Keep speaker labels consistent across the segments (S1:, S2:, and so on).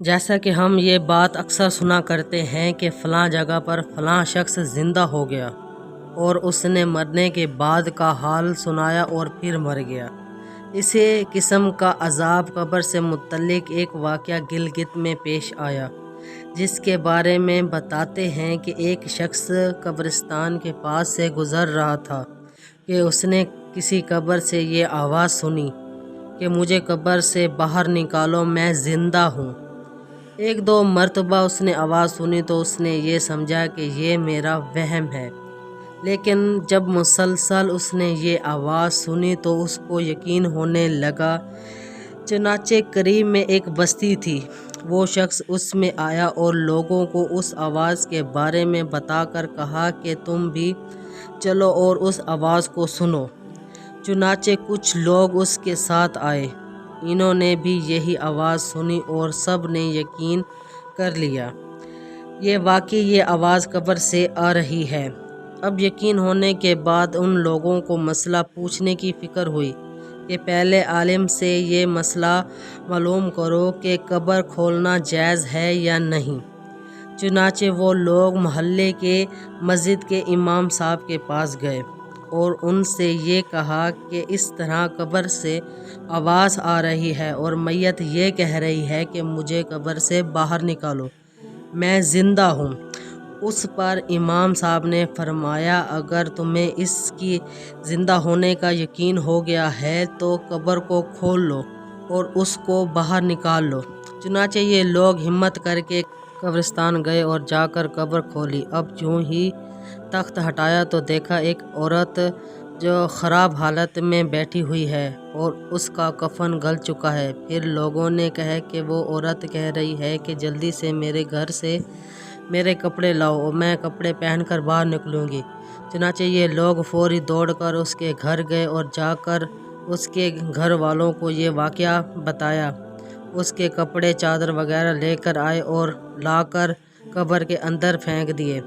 S1: جیسا کہ ہم یہ بات اکثر سنا کرتے ہیں کہ فلاں جگہ پر فلاں شخص زندہ ہو گیا اور اس نے مرنے کے بعد کا حال سنایا اور پھر مر گیا۔ اسی قسم کا عذاب قبر سے متعلق ایک واقعہ گلگت میں پیش آیا، جس کے بارے میں بتاتے ہیں کہ ایک شخص قبرستان کے پاس سے گزر رہا تھا کہ اس نے کسی قبر سے یہ آواز سنی کہ مجھے قبر سے باہر نکالو، میں زندہ ہوں۔ ایک دو مرتبہ اس نے آواز سنی تو اس نے یہ سمجھا کہ یہ میرا وہم ہے، لیکن جب مسلسل اس نے یہ آواز سنی تو اس کو یقین ہونے لگا۔ چنانچہ قریب میں ایک بستی تھی، وہ شخص اس میں آیا اور لوگوں کو اس آواز کے بارے میں بتا کر کہا کہ تم بھی چلو اور اس آواز کو سنو۔ چنانچہ کچھ لوگ اس کے ساتھ آئے، انہوں نے بھی یہی آواز سنی اور سب نے یقین کر لیا یہ واقعی یہ آواز قبر سے آ رہی ہے۔ اب یقین ہونے کے بعد ان لوگوں کو مسئلہ پوچھنے کی فکر ہوئی کہ پہلے عالم سے یہ مسئلہ معلوم کرو کہ قبر کھولنا جائز ہے یا نہیں۔ چنانچہ وہ لوگ محلے کے مسجد کے امام صاحب کے پاس گئے اور ان سے یہ کہا کہ اس طرح قبر سے آواز آ رہی ہے اور میت یہ کہہ رہی ہے کہ مجھے قبر سے باہر نکالو، میں زندہ ہوں۔ اس پر امام صاحب نے فرمایا اگر تمہیں اس کی زندہ ہونے کا یقین ہو گیا ہے تو قبر کو کھول لو اور اس کو باہر نکال لو۔ چنانچہ یہ لوگ ہمت کر کے قبرستان گئے اور جا کر قبر کھولی۔ اب جوں ہی تخت ہٹایا تو دیکھا ایک عورت جو خراب حالت میں بیٹھی ہوئی ہے اور اس کا کفن گل چکا ہے۔ پھر لوگوں نے کہا کہ وہ عورت کہہ رہی ہے کہ جلدی سے میرے گھر سے میرے کپڑے لاؤ اور میں کپڑے پہن کر باہر نکلوں گی۔ چنانچہ یہ لوگ فوری دوڑ کر اس کے گھر گئے اور جا کر اس کے گھر والوں کو یہ واقعہ بتایا۔ اس کے کپڑے چادر وغیرہ لے کر آئے اور لا کر قبر کے اندر پھینک دیے۔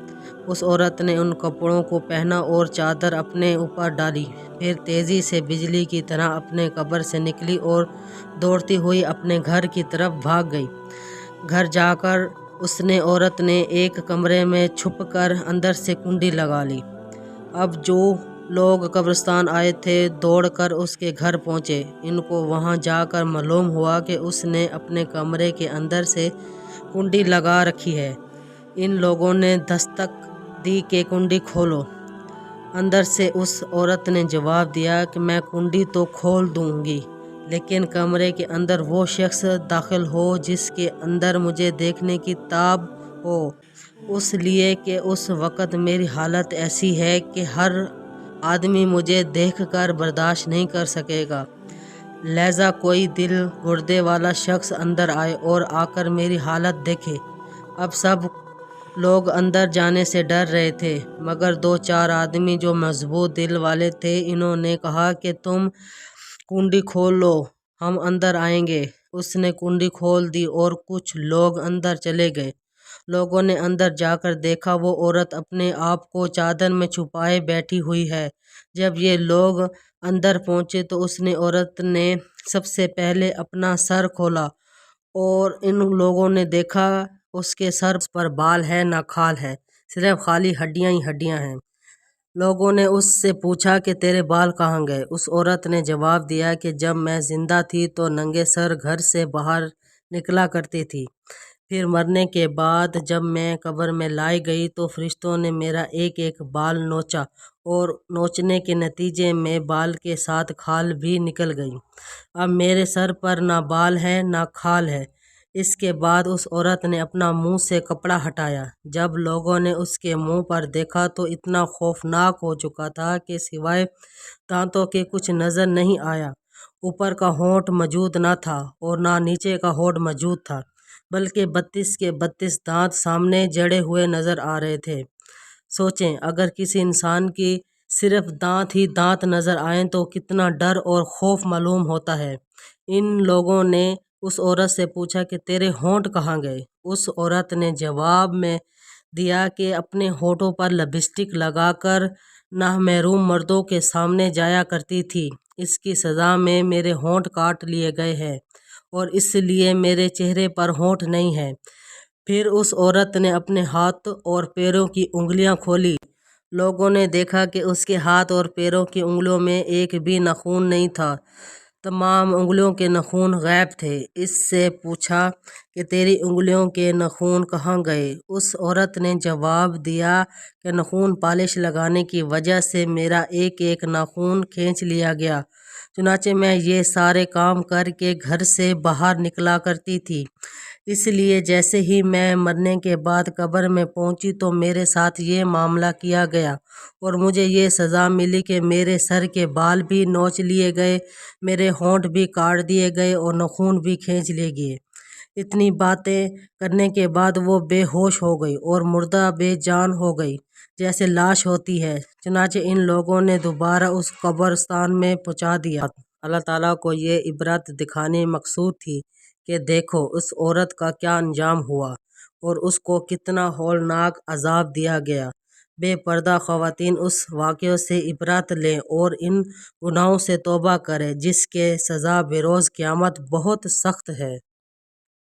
S1: اس عورت نے ان کپڑوں کو پہنا اور چادر اپنے اوپر ڈالی، پھر تیزی سے بجلی کی طرح اپنے قبر سے نکلی اور دوڑتی ہوئی اپنے گھر کی طرف بھاگ گئی۔ گھر جا کر اس نے عورت نے ایک کمرے میں چھپ کر اندر سے کنڈی لگا لی۔ اب جو لوگ قبرستان آئے تھے دوڑ کر اس کے گھر پہنچے۔ ان کو وہاں جا کر معلوم ہوا کہ اس نے اپنے کمرے کے اندر سے کنڈی لگا رکھی ہے۔ ان لوگوں نے دستک دی کہ کنڈی کھولو۔ اندر سے اس عورت نے جواب دیا کہ میں کنڈی تو کھول دوں گی، لیکن کمرے کے اندر وہ شخص داخل ہو جس کے اندر مجھے دیکھنے کی تاب ہو، اس لیے کہ اس وقت میری حالت ایسی ہے کہ ہر آدمی مجھے دیکھ کر برداشت نہیں کر سکے گا، لہذا کوئی دل گردے والا شخص اندر آئے اور آ کر میری حالت دیکھے۔ اب سب لوگ اندر جانے سے ڈر رہے تھے، مگر دو چار آدمی جو مضبوط دل والے تھے انہوں نے کہا کہ تم کنڈی کھول لو، ہم اندر آئیں گے۔ اس نے کنڈی کھول دی اور کچھ لوگ اندر چلے گئے۔ لوگوں نے اندر جا کر دیکھا وہ عورت اپنے آپ کو چادر میں چھپائے بیٹھی ہوئی ہے۔ جب یہ لوگ اندر پہنچے تو اس نے عورت نے سب سے پہلے اپنا سر کھولا اور ان لوگوں نے دیکھا اس کے سر پر بال ہے نہ کھال ہے، صرف خالی ہڈیاں ہی ہڈیاں ہیں۔ لوگوں نے اس سے پوچھا کہ تیرے بال کہاں گئے؟ اس عورت نے جواب دیا کہ جب میں زندہ تھی تو ننگے سر گھر سے باہر نکلا کرتی تھی، پھر مرنے کے بعد جب میں قبر میں لائی گئی تو فرشتوں نے میرا ایک ایک بال نوچا اور نوچنے کے نتیجے میں بال کے ساتھ کھال بھی نکل گئی۔ اب میرے سر پر نہ بال ہے نہ کھال ہے۔ اس کے بعد اس عورت نے اپنا منہ سے کپڑا ہٹایا۔ جب لوگوں نے اس کے منہ پر دیکھا تو اتنا خوفناک ہو چکا تھا کہ سوائے دانتوں کے کچھ نظر نہیں آیا۔ اوپر کا ہونٹ موجود نہ تھا اور نہ نیچے کا ہونٹ موجود تھا، بلکہ 32 کے 32 دانت سامنے جڑے ہوئے نظر آ رہے تھے۔ سوچیں اگر کسی انسان کی صرف دانت ہی دانت نظر آئیں تو کتنا ڈر اور خوف معلوم ہوتا ہے۔ ان لوگوں نے اس عورت سے پوچھا کہ تیرے ہونٹ کہاں گئے؟ اس عورت نے جواب میں دیا کہ اپنے ہونٹوں پر لپسٹک لگا کر نامحرم مردوں کے سامنے جایا کرتی تھی، اس کی سزا میں میرے ہونٹ کاٹ لیے گئے ہیں اور اس لیے میرے چہرے پر ہونٹ نہیں ہے۔ پھر اس عورت نے اپنے ہاتھ اور پیروں کی انگلیاں کھولی۔ لوگوں نے دیکھا کہ اس کے ہاتھ اور پیروں کی انگلیوں میں ایک بھی ناخن نہیں تھا، تمام انگلیوں کے ناخن غائب تھے۔ اس سے پوچھا کہ تیری انگلیوں کے ناخن کہاں گئے؟ اس عورت نے جواب دیا کہ ناخن پالش لگانے کی وجہ سے میرا ایک ایک ناخن کھینچ لیا گیا، چنانچہ میں یہ سارے کام کر کے گھر سے باہر نکلا کرتی تھی۔ اس لیے جیسے ہی میں مرنے کے بعد قبر میں پہنچی تو میرے ساتھ یہ معاملہ کیا گیا اور مجھے یہ سزا ملی کہ میرے سر کے بال بھی نوچ لیے گئے، میرے ہونٹ بھی کاٹ دیے گئے اور ناخن بھی کھینچ لیے گئے۔ اتنی باتیں کرنے کے بعد وہ بے ہوش ہو گئی اور مردہ بے جان ہو گئی، جیسے لاش ہوتی ہے۔ چنانچہ ان لوگوں نے دوبارہ اس قبرستان میں پہنچا دیا۔ اللہ تعالیٰ کو یہ عبرت دکھانے مقصود تھی کہ دیکھو اس عورت کا کیا انجام ہوا اور اس کو کتنا ہولناک عذاب دیا گیا۔ بے پردہ خواتین اس واقعے سے عبرت لیں اور ان گناہوں سے توبہ کریں جس کی سزا بروز قیامت بہت سخت ہے۔